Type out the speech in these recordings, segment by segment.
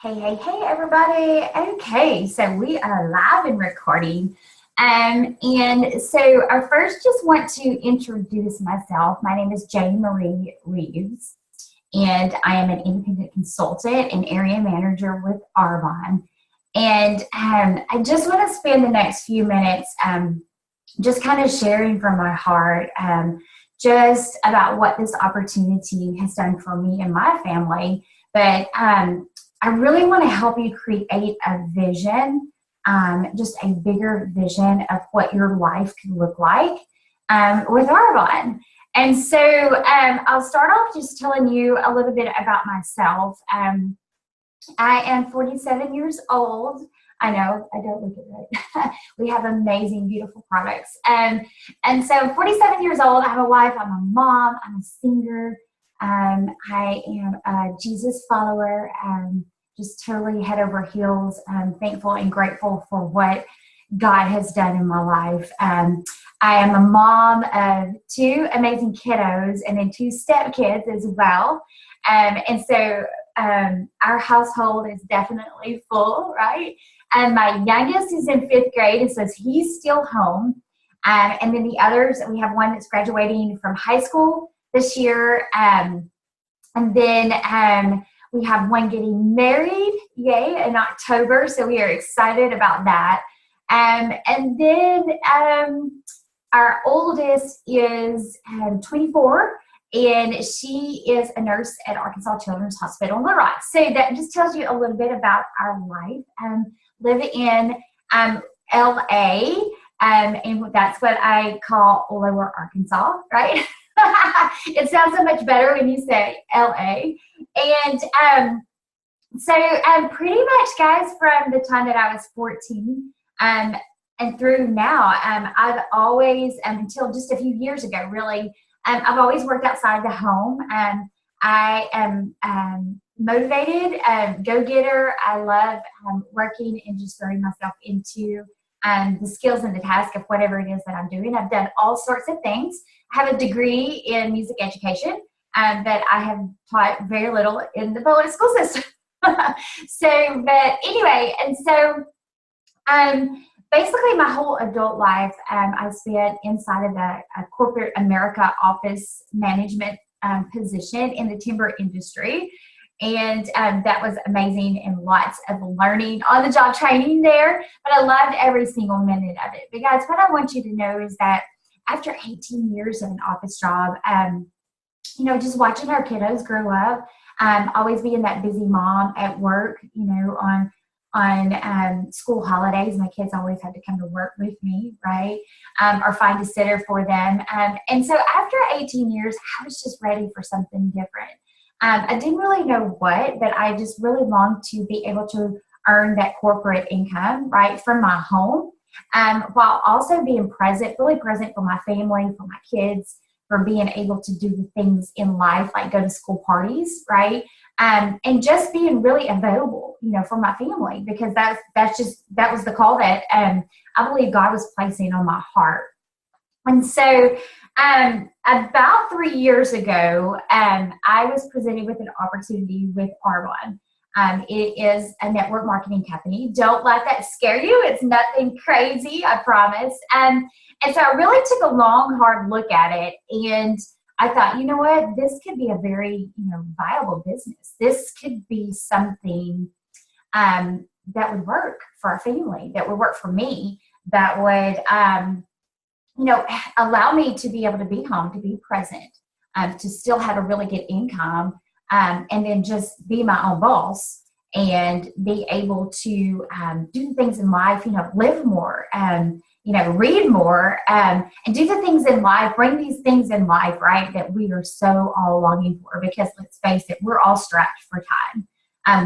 Hey, everybody. Okay, so we are live and recording. And so I first just want to introduce myself. My name is Jane Marie Reeves, and I am an independent consultant and area manager with Arbonne. And I just want to spend the next few minutes just kind of sharing from my heart just about what this opportunity has done for me and my family. But I really want to help you create a vision, just a bigger vision of what your life could look like with Arbonne. And so I'll start off just telling you a little bit about myself. I am 47 years old. I know, I don't look it right. We have amazing, beautiful products. And so I'm 47 years old. I'm a wife, I'm a mom, I'm a singer. I am a Jesus follower, just totally head over heels. I'm thankful and grateful for what God has done in my life. I am a mom of two amazing kiddos and then two stepkids as well. And so our household is definitely full, right? And my youngest is in 5th grade, and so he's still home. And then the others, we have one that's graduating from high school this year. And then we have one getting married, yay, in October. So we are excited about that. And then our oldest is 24, and she is a nurse at Arkansas Children's Hospital in Little Rock. So that just tells you a little bit about our life. Live in LA, and that's what I call Lower Arkansas, right? It sounds so much better when you say LA. And so pretty much, guys, from the time that I was 14 and through now, I've always, until just a few years ago, really, I've always worked outside the home. I am motivated, go-getter. I love working and just throwing myself into the skills and the task of whatever it is that I'm doing. I've done all sorts of things. I have a degree in music education, but I have taught very little in the public school system. But anyway, and so basically my whole adult life I spent inside of a corporate America office management position in the timber industry. And that was amazing and lots of learning on the job training there. But I loved every single minute of it. But guys, what I want you to know is that after 18 years of an office job, just watching our kiddos grow up, always being that busy mom at work, on school holidays, my kids always had to come to work with me, right? Or find a sitter for them. And so after 18 years, I was just ready for something different. I didn't really know what, but I just really longed to be able to earn that corporate income, right, from my home, while also being present, really present for my family, for my kids, for being able to do the things in life, like go to school parties, right, and just being really available, for my family, because that was the call that I believe God was placing on my heart. And so about 3 years ago, I was presented with an opportunity with Arbonne. It is a network marketing company. Don't let that scare you. It's nothing crazy, I promise. And so I really took a long, hard look at it. And I thought, you know what? This could be a very, viable business. This could be something that would work for our family, that would work for me, that would allow me to be able to be home, to be present, to still have a really good income, and then just be my own boss and be able to do things in life, live more, read more, and do the things in life, bring these things in life, right, that we are so all longing for, because let's face it, we're all strapped for time.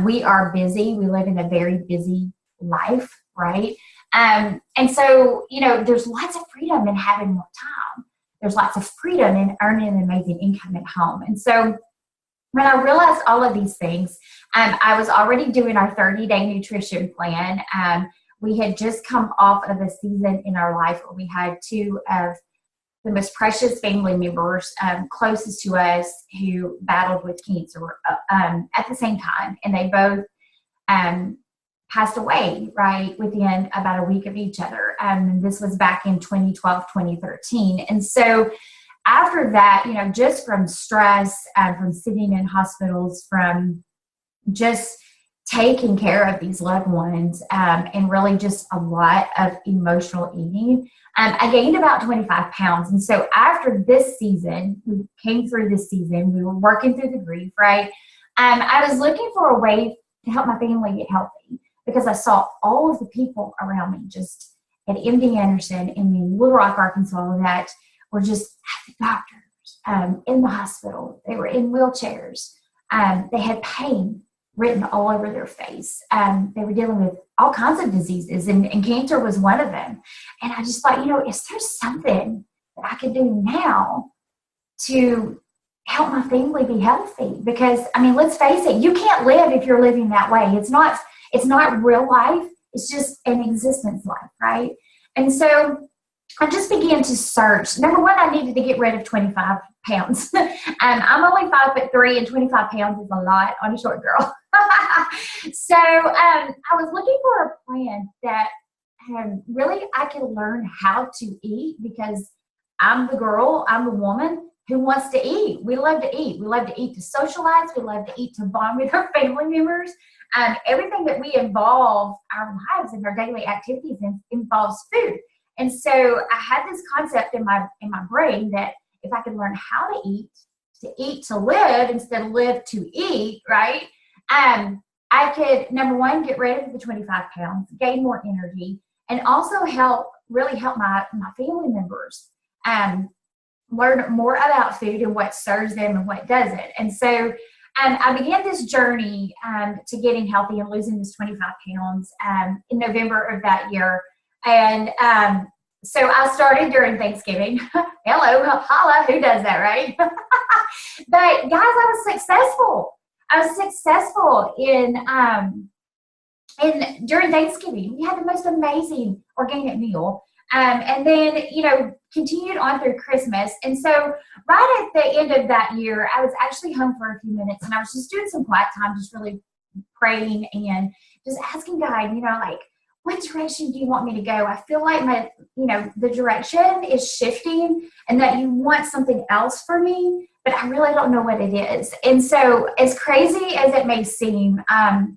We are busy. We live in a very busy life, right? And so, there's lots of freedom in having more time. There's lots of freedom in earning an amazing income at home. And so when I realized all of these things, I was already doing our 30-day nutrition plan. We had just come off of a season in our life where we had two of the most precious family members closest to us who battled with cancer at the same time. And they both passed away, right, within about a week of each other. This was back in 2012, 2013. And so after that, just from stress, from sitting in hospitals, from just taking care of these loved ones, and really just a lot of emotional eating, I gained about 25 pounds. And so after this season, we came through this season, we were working through the grief, right? I was looking for a way to help my family get healthy, because I saw all of the people around me just at MD Anderson in Little Rock, Arkansas, that were just at the doctors, in the hospital. They were in wheelchairs. They had pain written all over their face. They were dealing with all kinds of diseases, and cancer was one of them. And I just thought, is there something that I could do now to help my family be healthy? Because, let's face it, you can't live if you're living that way. It's not real life. It's just an existence life, right? And so I just began to search. Number one, I needed to get rid of 25 pounds. I'm only 5'3", and 25 pounds is a lot on a short girl. So I was looking for a plan that really I could learn how to eat, because I'm the girl, I'm the woman who wants to eat. We love to eat. We love to eat to socialize. We love to eat to bond with our family members. Everything that we involve our lives and our daily activities involves food. And so I had this concept in my brain that if I could learn how to eat to live instead of live to eat, right? I could, number one, get rid of the 25 pounds, gain more energy, and also really help my family members learn more about food and what serves them and what doesn't. And so I began this journey to getting healthy and losing this 25 pounds in November of that year. And so I started during Thanksgiving. Hello, holla, who does that, right? But guys, I was successful. I was successful in during Thanksgiving. We had the most amazing organic meal. And then, continued on through Christmas. And so right at the end of that year, I was actually home for a few minutes, and I was just doing some quiet time, just really praying and just asking God, what direction do you want me to go? I feel like the direction is shifting, and that you want something else for me, but I really don't know what it is. And so as crazy as it may seem, I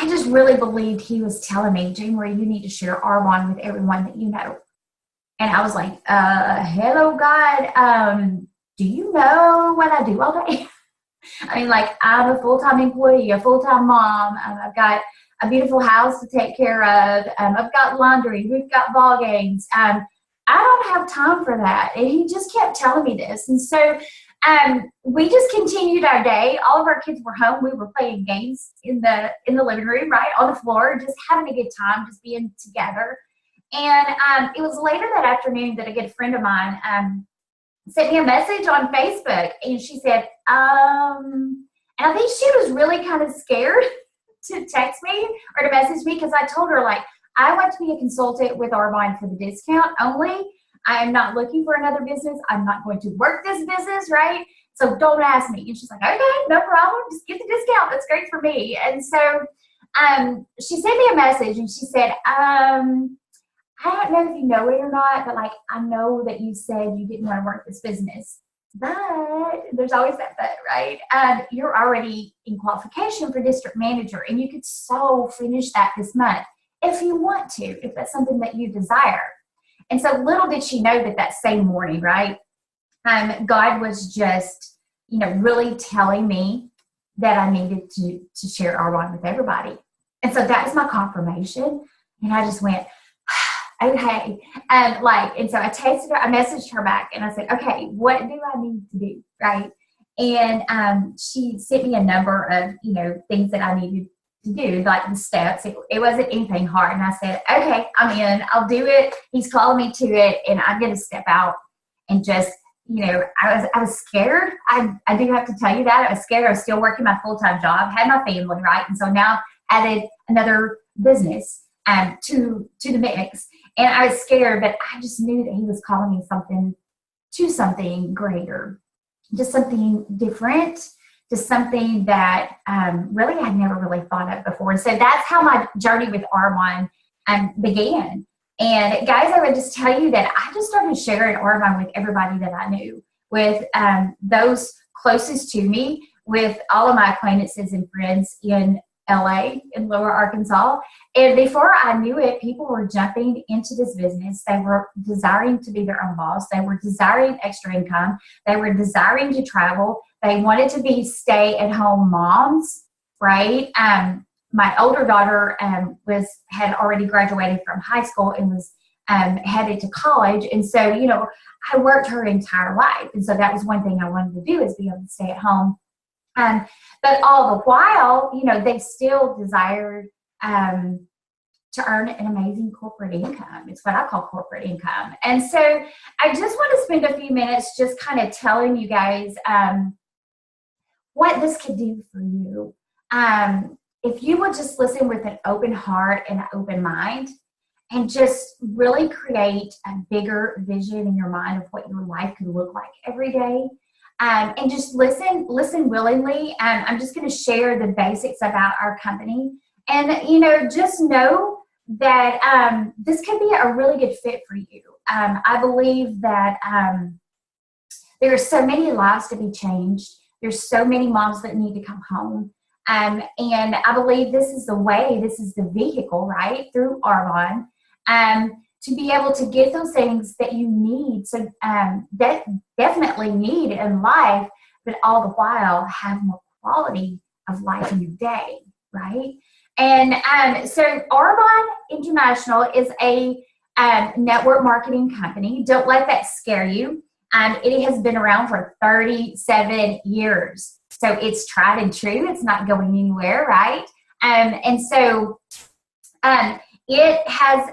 just really believed he was telling me, January, you need to share Arbonne with everyone that you know. And I was like, hello, God. Do you know what I do all day? I'm a full-time employee, a full-time mom. I've got a beautiful house to take care of. I've got laundry. We've got ball games. I don't have time for that. And he just kept telling me this. And so we just continued our day. All of our kids were home. We were playing games in the living room, right, on the floor, just having a good time, just being together. And it was later that afternoon that a good friend of mine sent me a message on Facebook, and she said, and I think she was really kind of scared to text me or to message me, because I told her, I want to be a consultant with Arbonne for the discount only. I am not looking for another business. I'm not going to work this business, right? So don't ask me. And she's like, okay, no problem. Just get the discount. That's great for me. And so she sent me a message, and she said, I don't know if you know it or not, but I know that you said you didn't want to work this business, but there's always that but, right? You're already in qualification for district manager, and you could so finish that this month if you want to, if that's something that you desire. And so little did she know that same morning, right? God was just, really telling me that I needed to share Arbonne with everybody. And so that was my confirmation. And I just went, okay. And so I texted her, I messaged her back, and I said, okay, what do I need to do? Right. And she sent me a number of, things that I needed to do, the steps. It wasn't anything hard. And I said, okay, I'm in, I'll do it. He's calling me to it, and I'm going to step out and just, I was scared. I do have to tell you that I was scared. I was still working my full-time job, had my family, right? And so now added another business to the mix. And I was scared, but I just knew that he was calling me something greater, just something different, to something that really I had never really thought of before. And so that's how my journey with Arbonne began. And guys, I would just tell you that I just started sharing Arbonne with everybody that I knew, with those closest to me, with all of my acquaintances and friends in LA, in Lower Arkansas. And before I knew it, people were jumping into this business. They were desiring to be their own boss. They were desiring extra income. They were desiring to travel. They wanted to be stay-at-home moms, right? My older daughter had already graduated from high school and was headed to college. And so, you know, I worked her entire life. And so that was one thing I wanted to do, is be able to stay at home. But all the while, you know, they still desired to earn an amazing corporate income. It's what I call corporate income. And so I just want to spend a few minutes just kind of telling you guys what this could do for you. If you would just listen with an open heart and an open mind, and just really create a bigger vision in your mind of what your life could look like every day. And just listen willingly. I'm just going to share the basics about our company. And, you know, just know that this could be a really good fit for you. I believe that there are so many lives to be changed. There's so many moms that need to come home. And I believe this is the way, this is the vehicle, right, through Arbonne, to be able to get those things that you need, so that definitely need in life, but all the while have more quality of life in your day, right? And so Arbonne International is a network marketing company. Don't let that scare you. It has been around for 37 years. So it's tried and true. It's not going anywhere, right? And so it has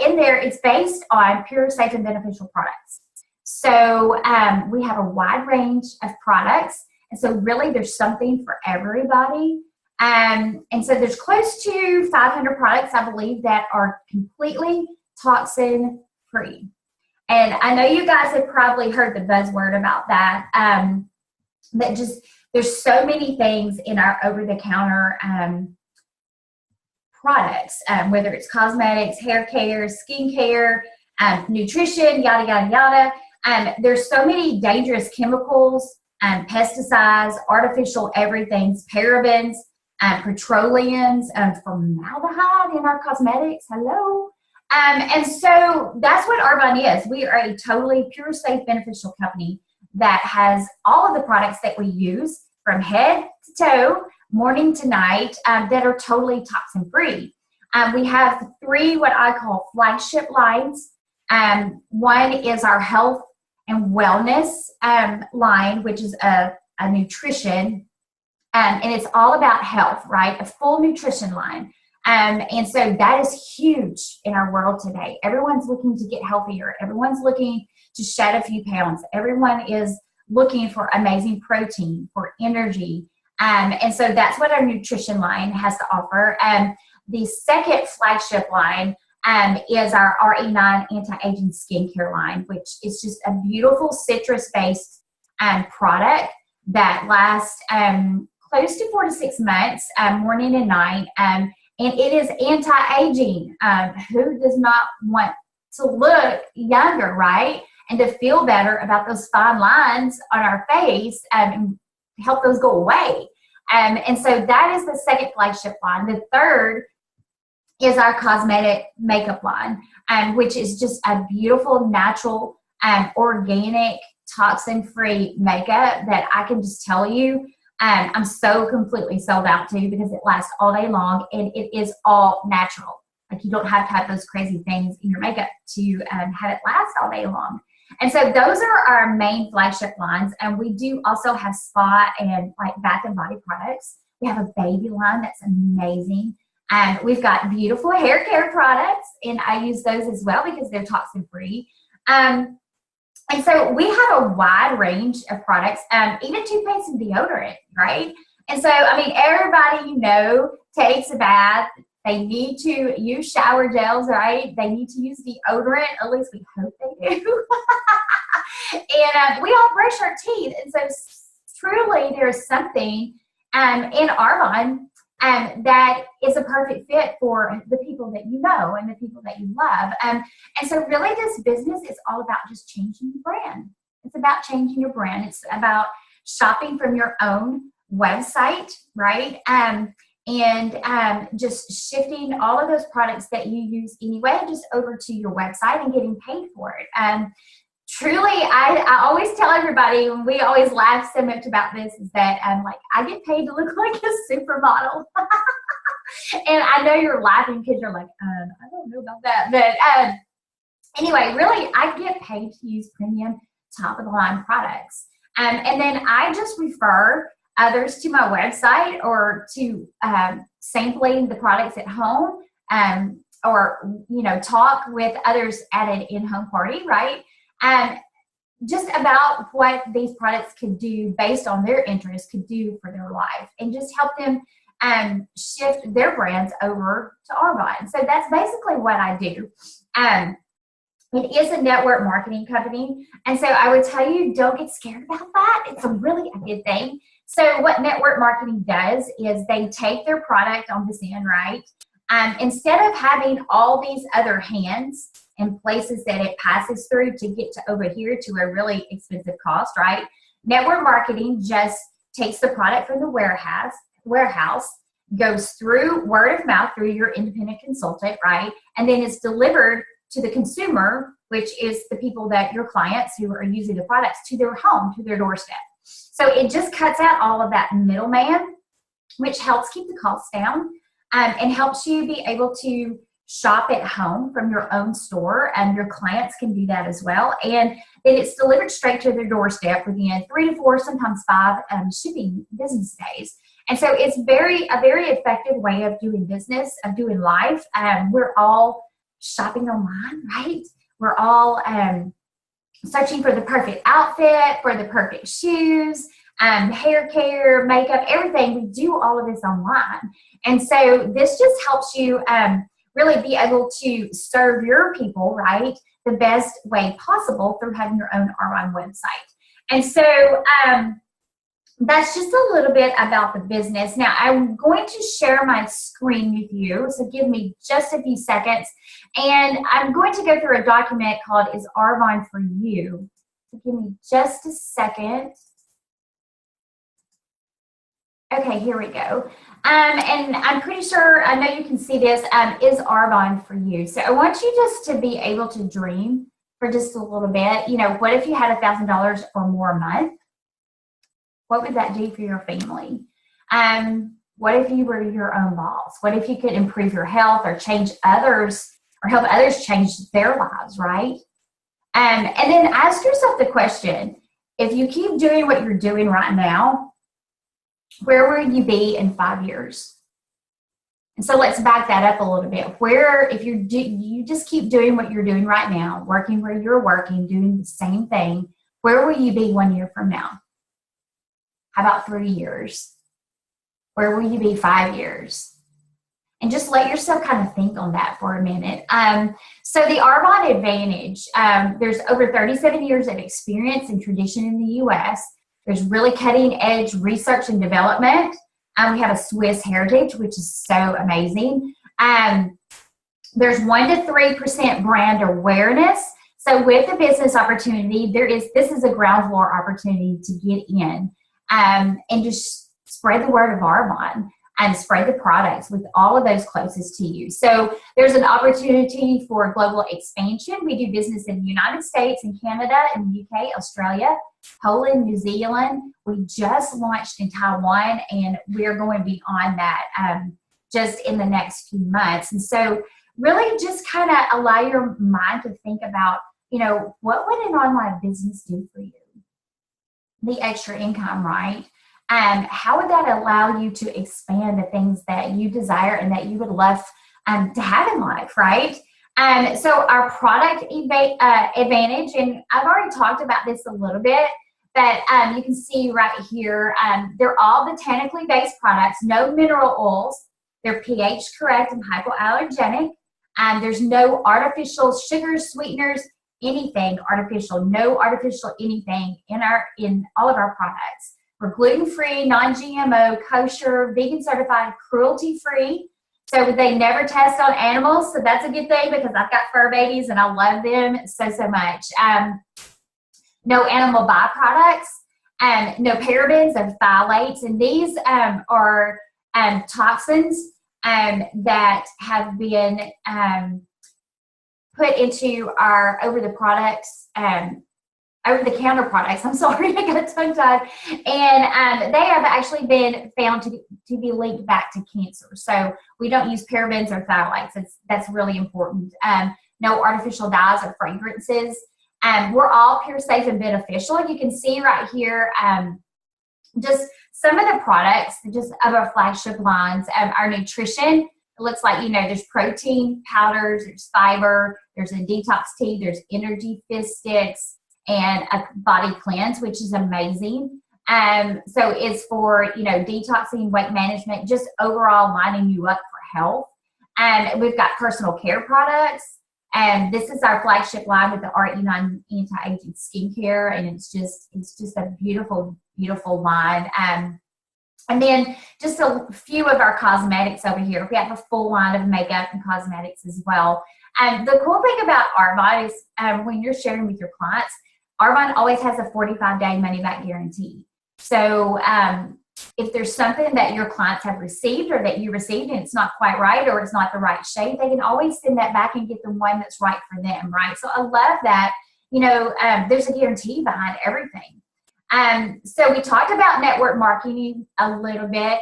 in there, it's based on pure, safe, and beneficial products. So we have a wide range of products. And so really there's something for everybody. And so there's close to 500 products, I believe, that are completely toxin free. And I know you guys have probably heard the buzzword about that. That just, there's so many things in our over-the-counter products, whether it's cosmetics, hair care, skin care, nutrition, yada, yada, yada. There's so many dangerous chemicals, pesticides, artificial everythings, parabens, petroleums, formaldehyde in our cosmetics. Hello. And so that's what Arbonne is. We are a totally pure, safe, beneficial company that has all of the products that we use from head to toe, morning to night, that are totally toxin free. We have 3 what I call flagship lines. One is our health and wellness line, which is a nutrition, and it's all about health, right? A full nutrition line. And so that is huge in our world today. Everyone's looking to get healthier. Everyone's looking to shed a few pounds. Everyone is looking for amazing protein, for energy. And so that's what our nutrition line has to offer. The second flagship line is our RE9 anti-aging skincare line, which is just a beautiful citrus-based product that lasts close to 4 to 6 months, morning and night. And it is anti-aging. Who does not want to look younger, right? And to feel better about those fine lines on our face and help those go away. And so that is the second flagship line. The third is our cosmetic makeup line, which is just a beautiful, natural, organic, toxin-free makeup that I can just tell you I'm so completely sold out to, because it lasts all day long and it is all natural. Like, you don't have to have those crazy things in your makeup to have it last all day long. And so those are our main flagship lines. And we do also have spa and like bath and body products. We have a baby line that's amazing. And we've got beautiful hair care products, and I use those as well because they're toxin free. And so we have a wide range of products, even toothpaste and deodorant, right? And so, I mean, everybody you know takes a bath. They need to use shower gels, right? They need to use deodorant. At least we hope they do. And we all brush our teeth. And so truly there's something in Arbonne that is a perfect fit for the people that you know and the people that you love. And so really this business is all about just changing your brand. It's about changing your brand. It's about shopping from your own website, right? And just shifting all of those products that you use anyway, just over to your website and getting paid for it. Truly, I always tell everybody, and we always laugh so much about this, is that I get paid to look like a supermodel. And I know you're laughing because you're like, I don't know about that. But anyway, really, I get paid to use premium top of the line products. And then I just refer others to my website or to sampling the products at home, or, talk with others at an in-home party, right? Just about what these products could do based on their interests, could do for their life, and just help them shift their brands over to Arbonne. So that's basically what I do. It is a network marketing company, and so I would tell you, don't get scared about that. It's a really a good thing. So what network marketing does is they take their product on this end, right? Instead of having all these other hands and places that it passes through to get to over here to a really expensive cost, right? Network marketing just takes the product from the warehouse, goes through word of mouth through your independent consultant, right? And then it's delivered to the consumer, which is the people that your clients who are using the products, to their home, to their doorstep. So it just cuts out all of that middleman, which helps keep the costs down, and helps you be able to shop at home from your own store, and your clients can do that as well. And then it's delivered straight to their doorstep within 3 to 4, sometimes 5 shipping business days. And so it's a very effective way of doing business, of doing life. We're all shopping online, right? We're all searching for the perfect outfit, for the perfect shoes, hair care, makeup, everything. We do all of this online. And so this just helps you really be able to serve your people, right, the best way possible through having your own Arbonne website. And so that's just a little bit about the business. Now, I'm going to share my screen with you, so give me just a few seconds. And I'm going to go through a document called Is Arbonne for You? So give me just a second. Okay, here we go. And I'm pretty sure, I know you can see this, Is Arbonne for You? So I want you just to be able to dream for just a little bit. What if you had $1,000 or more a month? What would that do for your family? What if you were your own boss? What if you could improve your health or change others, or help others change their lives, right? And then ask yourself the question, if you keep doing what you're doing right now, where will you be in 5 years? And so let's back that up a little bit. If you just keep doing what you're doing right now, working where you're working, doing the same thing, where will you be 1 year from now? How about 3 years? Where will you be 5 years? And just let yourself kind of think on that for a minute. So the Arbonne Advantage, there's over 37 years of experience and tradition in the U.S. There's really cutting edge research and development. We have a Swiss heritage, which is so amazing. There's 1 to 3% brand awareness. So with the business opportunity, this is a ground floor opportunity to get in. And just spread the word of Arbonne and spread the products with all of those closest to you. So there's an opportunity for global expansion. We do business in the United States and Canada and the UK, Australia, Poland, New Zealand. We just launched in Taiwan, and we're going beyond that just in the next few months. And so really just kind of allow your mind to think about, what would an online business do for you? The extra income, right? How would that allow you to expand the things that you desire and that you would love to have in life, right? So our product advantage, and I've already talked about this a little bit, but you can see right here, they're all botanically based products, no mineral oils. They're pH correct and hypoallergenic. There's no artificial sugars, sweeteners, anything artificial, no artificial anything in all of our products. We're gluten-free, non-GMO, kosher, vegan certified, cruelty-free. So they never test on animals. So that's a good thing because I've got fur babies and I love them so, so much. No animal byproducts, no parabens or phthalates. And these are toxins that have been put into our over-the-counter products. I'm sorry, I got tongue-tied. And they have actually been found to be linked back to cancer. So we don't use parabens or phthalates. That's really important. No artificial dyes or fragrances. We're all pure, safe, and beneficial. You can see right here just some of the products just of our flagship lines. Our nutrition, it looks like, there's protein powders, there's fiber, there's a detox tea, there's energy fizz sticks, and a body cleanse, which is amazing. So it's for, detoxing, weight management, just overall lining you up for health. And we've got personal care products. And this is our flagship line with the RE9 anti-aging skincare. And it's just a beautiful, beautiful line. And then just a few of our cosmetics over here. We have a full line of makeup and cosmetics as well. And the cool thing about Arbonne is when you're sharing with your clients, Arbonne always has a 45-day money-back guarantee. So if there's something that your clients have received or that you received and it's not quite right or it's not the right shade, they can always send that back and get the one that's right for them, right? So I love that, there's a guarantee behind everything. So we talked about network marketing a little bit.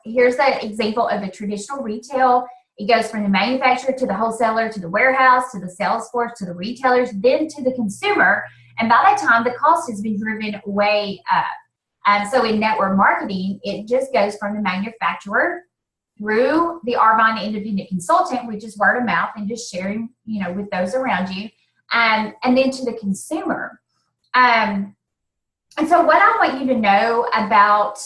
Here's the example of a traditional retail. It goes from the manufacturer to the wholesaler, to the warehouse, to the sales force, to the retailers, then to the consumer. And by that time, the cost has been driven way up. So in network marketing, it just goes from the manufacturer through the Arbonne independent consultant, which is word of mouth and just sharing, with those around you, and then to the consumer. And so what I want you to know about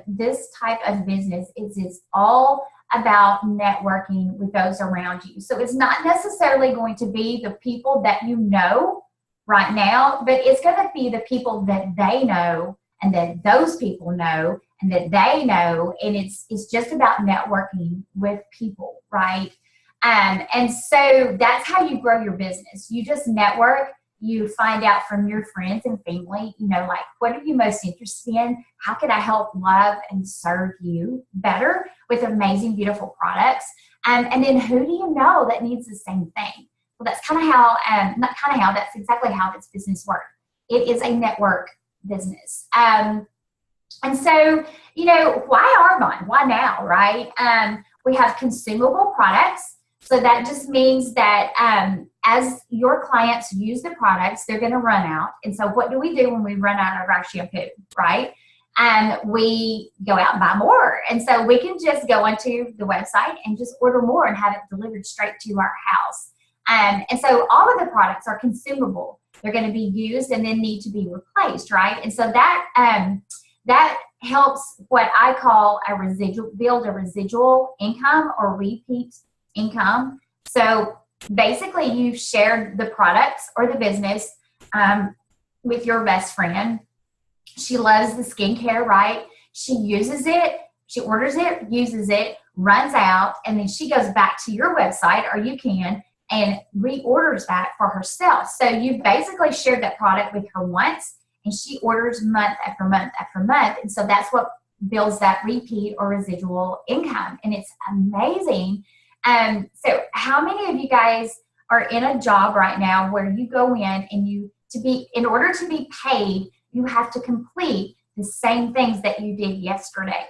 this type of business is it's all about networking with those around you. So it's not necessarily going to be the people that you know right now, but it's going to be the people that they know and that those people know and that they know. And it's just about networking with people, right? And so that's how you grow your business. You just network. You find out from your friends and family, like, what are you most interested in? How can I help love and serve you better with amazing, beautiful products? And then who do you know that needs the same thing? Well, that's that's exactly how this business works. It is a network business. And so, why Arbonne? Why now, right? We have consumable products. So that just means that as your clients use the products, they're going to run out. And so what do we do when we run out of our shampoo, right? And we go out and buy more. And so we can just go onto the website and just order more and have it delivered straight to our house. And so all of the products are consumable. They're going to be used and then need to be replaced, right? And so that helps what I call build a residual income or repeat income. So basically you've shared the products or the business with your best friend. She loves the skincare, right? She uses it, she orders it, uses it, runs out, and then she goes back to your website, or you can, and reorders that for herself. So you basically shared that product with her once, and she orders month after month after month. And so that's what builds that repeat or residual income. And it's amazing. So how many of you guys are in a job right now where you go in and in order to be paid, you have to complete the same things that you did yesterday?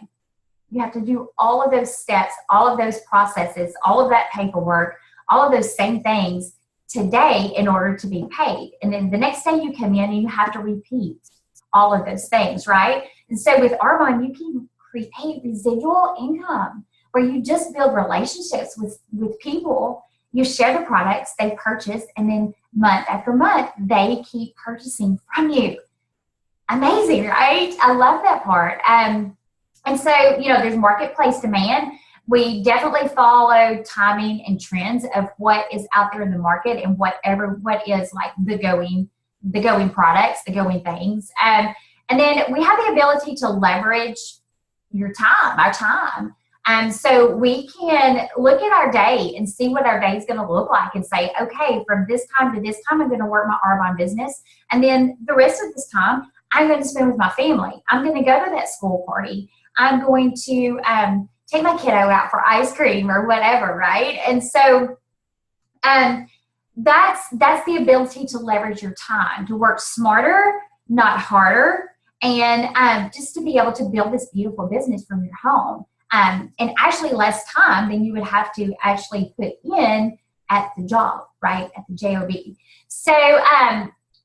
You have to do all of those steps, all of those processes, all of that paperwork, all of those same things today in order to be paid. And then the next day you come in and you have to repeat all of those things, right? And so with Arbonne, you can create residual income where you just build relationships with people. You share the products they purchase, and then month after month, they keep purchasing from you. Amazing, right? I love that part. And so, there's marketplace demand. We definitely follow timing and trends of what is out there in the market and what is like the going products, the going things. And then we have the ability to leverage your time, our time. So we can look at our day and see what our day is going to look like and say, okay, from this time to this time, I'm going to work my Arbonne business. And then the rest of this time, I'm going to spend with my family. I'm going to go to that school party. I'm going to take my kiddo out for ice cream or whatever, right? And so that's the ability to leverage your time, to work smarter, not harder, and just to be able to build this beautiful business from your home. And actually less time than you would have to actually put in at the job, right, at the job. So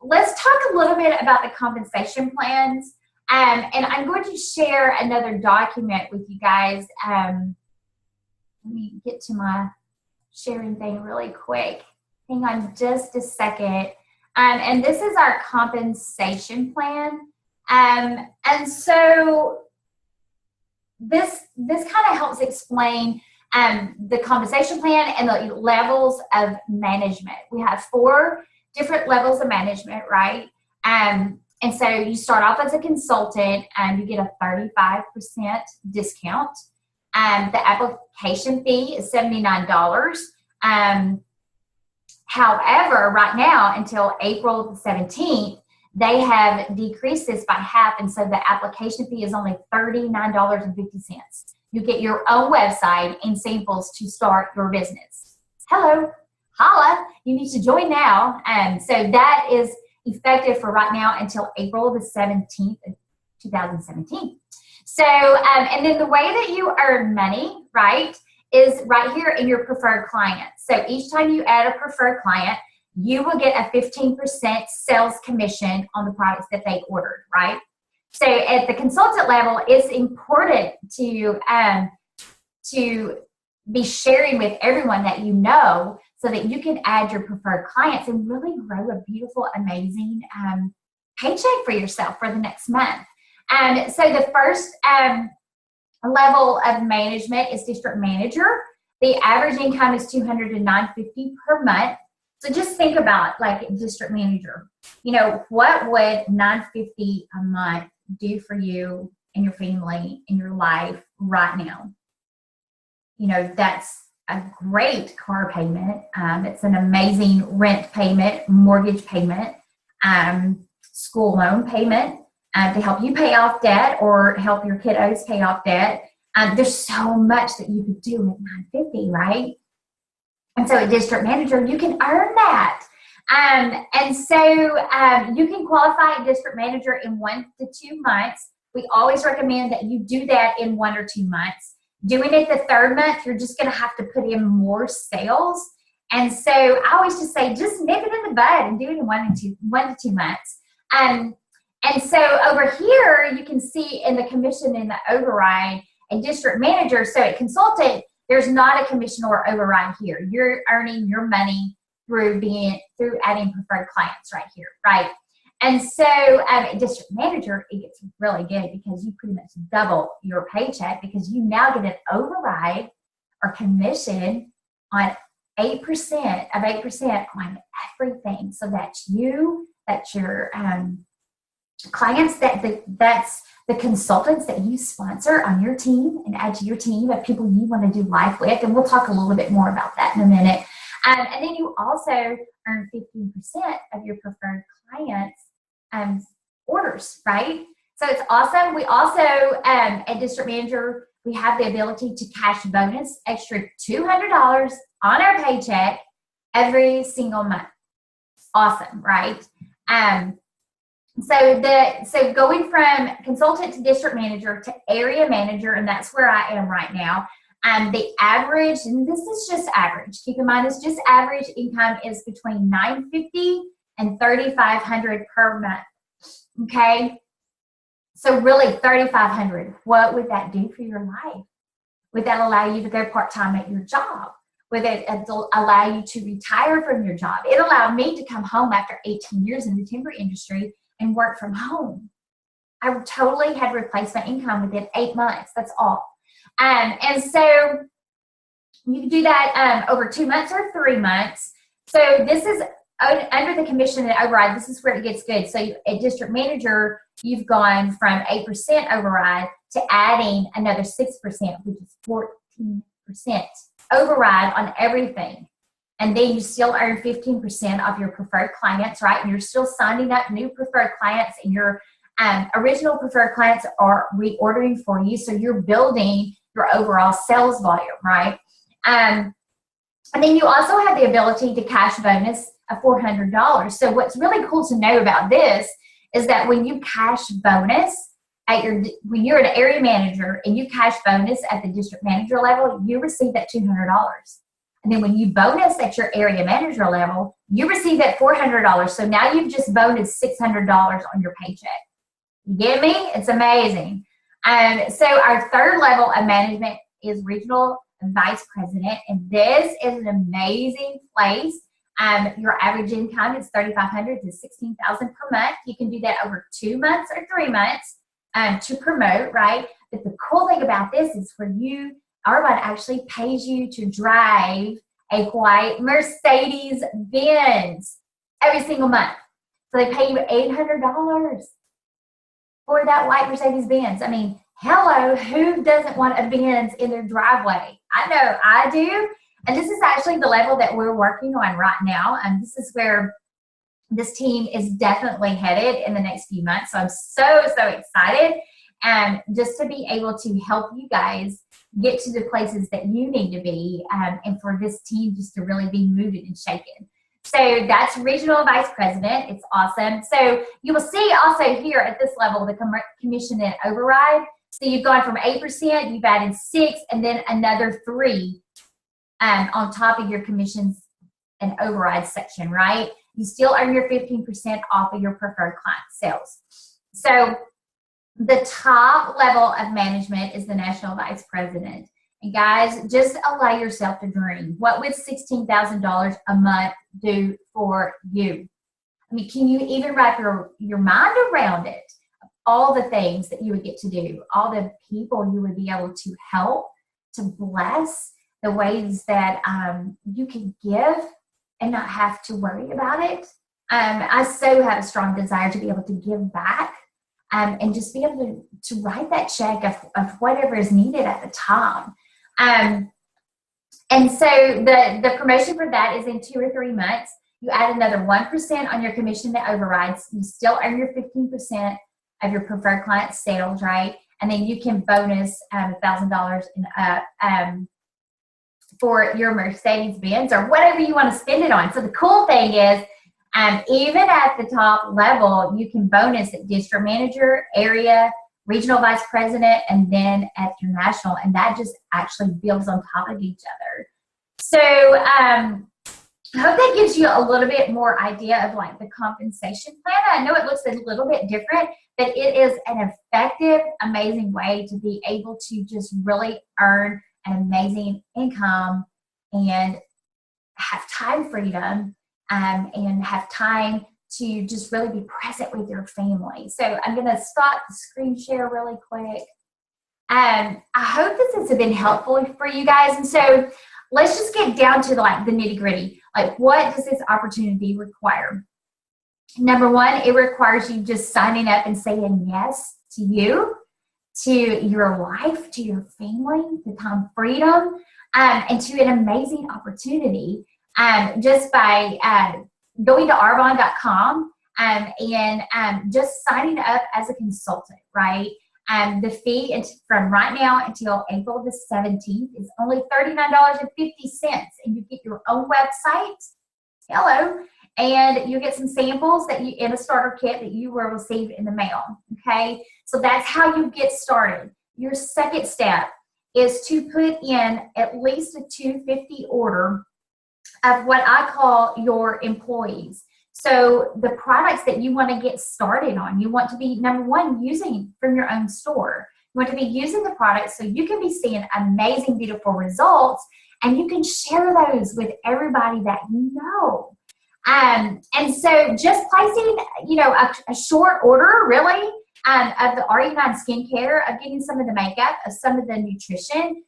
let's talk a little bit about the compensation plans. And I'm going to share another document with you guys. Let me get to my sharing thing really quick. Hang on just a second. And this is our compensation plan. And so this kind of helps explain the compensation plan and the levels of management. We have 4 different levels of management, right? And so you start off as a consultant and you get a 35% discount. The application fee is $79. However, right now until April 17th, they have decreased this by half, and so the application fee is only $39.50. You get your own website and samples to start your business. Hello, holla, you need to join now. So that is effective for right now until April the 17th of 2017. So, and then the way that you earn money, right, is right here in your preferred client. So each time you add a preferred client, you will get a 15% sales commission on the products that they ordered, right? So at the consultant level, it's important to be sharing with everyone that you know so that you can add your preferred clients and really grow a beautiful, amazing paycheck for yourself for the next month. So the first level of management is district manager. The average income is $200 to $950 per month. So just think about like district manager. You know, what would $950 a month do for you and your family in your life right now? You know, that's a great car payment. It's an amazing rent payment, mortgage payment, school loan payment to help you pay off debt or help your kiddos pay off debt. There's so much that you could do at $950, right? And so a district manager, you can earn that. And so you can qualify a district manager in 1 to 2 months. We always recommend that you do that in 1 or 2 months. Doing it the 3rd month, you're just going to have to put in more sales. And so I always just say, just nip it in the bud and do it in 1 to 2 months. And so over here, you can see in the commission and the override, a district manager, so a consultant, there's not a commission or override here. You're earning your money through adding preferred clients right here, right? And so a district manager, it gets really good because you pretty much double your paycheck because you now get an override or commission on 8% on everything. So that's you, that's your clients, that's the consultants that you sponsor on your team and add to your team of people you want to do life with. And we'll talk a little bit more about that in a minute. And then you also earn 15% of your preferred clients' orders, right? So it's awesome. We also, at District Manager, we have the ability to cash bonus extra $200 on our paycheck every single month. Awesome, right? So going from consultant to district manager to area manager, and that's where I am right now. The average, and this is just average, keep in mind it's just average income is between $950 and $3,500 per month. Okay, so really $3,500. What would that do for your life? Would that allow you to go part-time at your job? Would it allow you to retire from your job? It allowed me to come home after 18 years in the timber industry and work from home. I totally had replacement income within 8 months. That's all. And so you can do that over 2 months or 3 months. So this is under the commission and override. This is where it gets good. So a district manager, you've gone from 8% override to adding another 6%, which is 14% override on everything. And then you still earn 15% of your preferred clients, right? And you're still signing up new preferred clients, and your original preferred clients are reordering for you. So you're building your overall sales volume, right? And then you also have the ability to cash bonus of $400. So what's really cool to know about this is that when you cash bonus when you're an area manager and you cash bonus at the district manager level, you receive that $200. And then when you bonus at your area manager level, you receive that $400. So now you've just bonused $600 on your paycheck. You get me? It's amazing. So our third level of management is regional vice president, and this is an amazing place. Your average income is $3,500 to $16,000 per month. You can do that over 2 months or 3 months to promote, right? But the cool thing about this is for you, Arbonne actually pays you to drive a white Mercedes-Benz every single month. So they pay you $800 for that white Mercedes-Benz. I mean, hello, who doesn't want a Benz in their driveway? I know I do. And this is actually the level that we're working on right now. And this is where this team is definitely headed in the next few months. So I'm so excited. And just to be able to help you guys get to the places that you need to be, and for this team just to really be moving and shaking. So that's regional vice president. It's awesome. So you will see also here at this level the commission and override. So you've gone from 8%, you've added 6, and then another 3 on top of your commissions and override section, right? You still earn your 15% off of your preferred client sales. So the top level of management is the national vice president. And guys, just allow yourself to dream. What would $16,000 a month do for you? I mean, can you even wrap your mind around it? All the things that you would get to do, all the people you would be able to help, to bless, the ways that you can give and not have to worry about it. I so have a strong desire to be able to give back and just be able to write that check of whatever is needed at the time. And so the promotion for that is in 2 or 3 months. You add another 1% on your commission that overrides. You still earn your 15% of your preferred client sales, right? And then you can bonus $1,000 for your Mercedes-Benz or whatever you want to spend it on. So the cool thing is, even at the top level, you can bonus at district manager, area, regional vice president, and then at your national, and that just actually builds on top of each other. So I hope that gives you a little bit more idea of like the compensation plan. I know it looks a little bit different, but it is an effective, amazing way to be able to just really earn an amazing income and have time freedom and have time to just really be present with your family. So I'm going to stop the screen share really quick. I hope this has been helpful for you guys. And so let's just get down to like the nitty gritty. Like, what does this opportunity require? Number one, it requires you just signing up and saying yes to you, to your life, to your family, to time freedom, and to an amazing opportunity just by going to arbonne.com and just signing up as a consultant, right? The fee from right now until April the 17th is only $39.50, and you get your own website. Hello. And you get some samples that you in a starter kit that you will receive in the mail. Okay, so that's how you get started. Your second step is to put in at least a $250 order of what I call your employees. So the products that you want to get started on, you want to be, number one, using from your own store. You want to be using the products so you can be seeing amazing, beautiful results, and you can share those with everybody that you know. And so just placing, a short order, really, of the RE9 skincare, of getting some of the makeup, of some of the nutrition,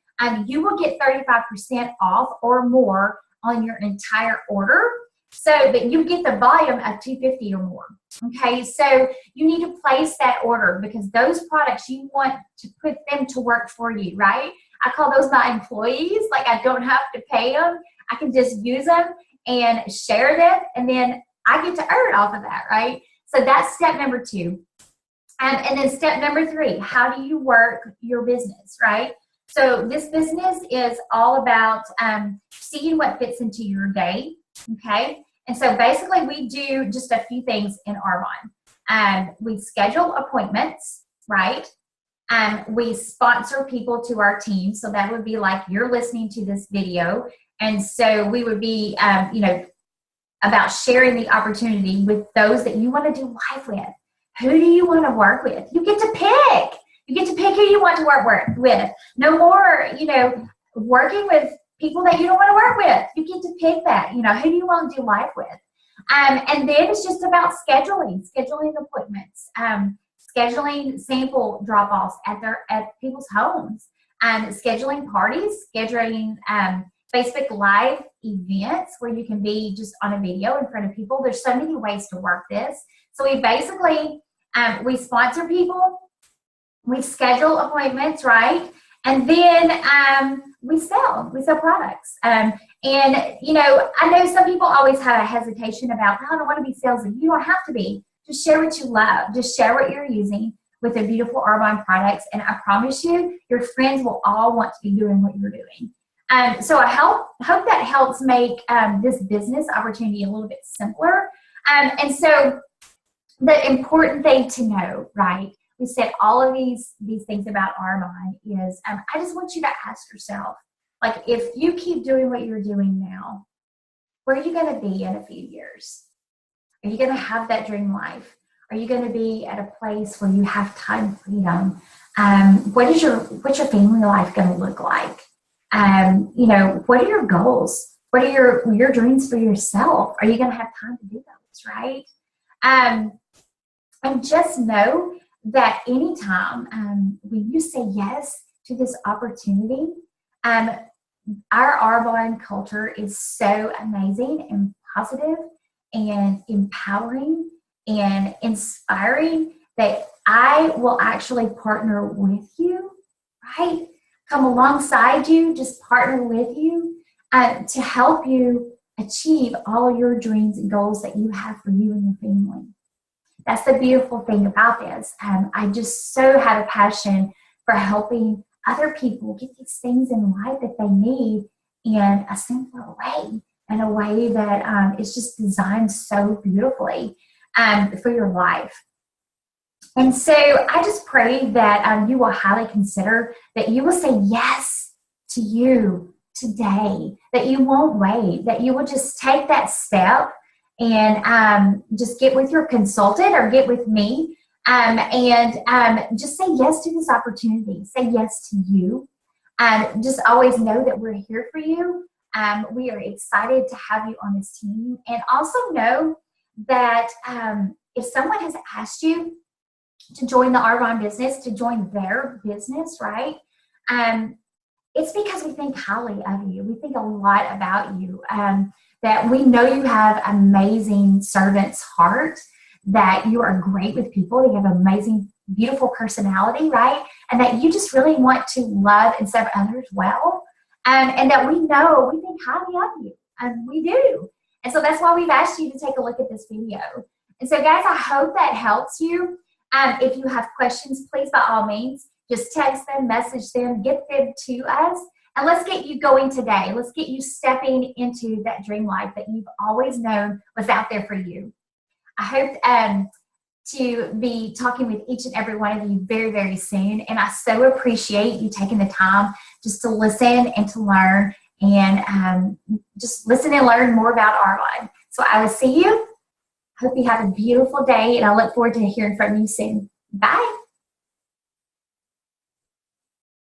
you will get 35% off or more on your entire order. So, but you get the volume of 250 or more. Okay, so you need to place that order because those products you want to put them to work for you, right? I call those my employees. Like I don't have to pay them. I can just use them and share them, and then I get to earn off of that, right? So that's step number 2. And then step number 3, how do you work your business, right? So this business is all about seeing what fits into your day, okay? And so basically we do just a few things in Arbonne. We schedule appointments, right? We sponsor people to our team. So that would be like you're listening to this video. And so we would be, about sharing the opportunity with those that you want to do life with. Who do you want to work with? You get to pick. You get to pick who you want to work with. No more, working with people that you don't want to work with. You get to pick that. Who do you want to do life with? And then it's just about scheduling appointments, scheduling sample drop-offs at people's homes, scheduling parties, scheduling Facebook Live events where you can be just on a video in front of people. There's so many ways to work this. So we basically, we sponsor people, we schedule appointments, right? And then we sell products. And, I know some people always have a hesitation about, I don't want to be salesy. You don't have to be. Just share what you love. Just share what you're using with the beautiful Arbonne products. And I promise you, your friends will all want to be doing what you're doing. So I hope that helps make this business opportunity a little bit simpler. And so the important thing to know, right? We said all of these things about Arbonne is, I just want you to ask yourself, like, if you keep doing what you're doing now, where are you going to be in a few years? Are you going to have that dream life? Are you going to be at a place where you have time freedom? What's your family life going to look like? What are your goals? What are your dreams for yourself? Are you going to have time to do those, right? And just know that anytime when you say yes to this opportunity, our Arbonne culture is so amazing and positive and empowering and inspiring that I will actually partner with you, right? Come alongside you, just partner with you to help you achieve all your dreams and goals that you have for you and your family. That's the beautiful thing about this. I just so have a passion for helping other people get these things in life that they need in a simpler way, in a way that is just designed so beautifully for your life. And so I just pray that you will highly consider, that you will say yes to you today, that you won't wait, that you will just take that step and just get with your consultant or get with me and just say yes to this opportunity. Say yes to you. Just always know that we're here for you. We are excited to have you on this team. And also know that if someone has asked you to join the Arbonne business, to join their business, right? It's because we think highly of you. We think a lot about you. That we know you have amazing servant's heart, that you are great with people, you have an amazing, beautiful personality, right? And that you just really want to love and serve others well. And that we know, we think highly of you. And we do. And so that's why we've asked you to take a look at this video. And so guys, I hope that helps you. If you have questions, please, by all means, just text them, message them, get them to us. And let's get you going today. Let's get you stepping into that dream life that you've always known was out there for you. I hope to be talking with each and every one of you very, very soon. And I so appreciate you taking the time just to listen and to learn and just listen and learn more about Arbonne. So I will see you. Hope you have a beautiful day, and I look forward to hearing from you soon. Bye.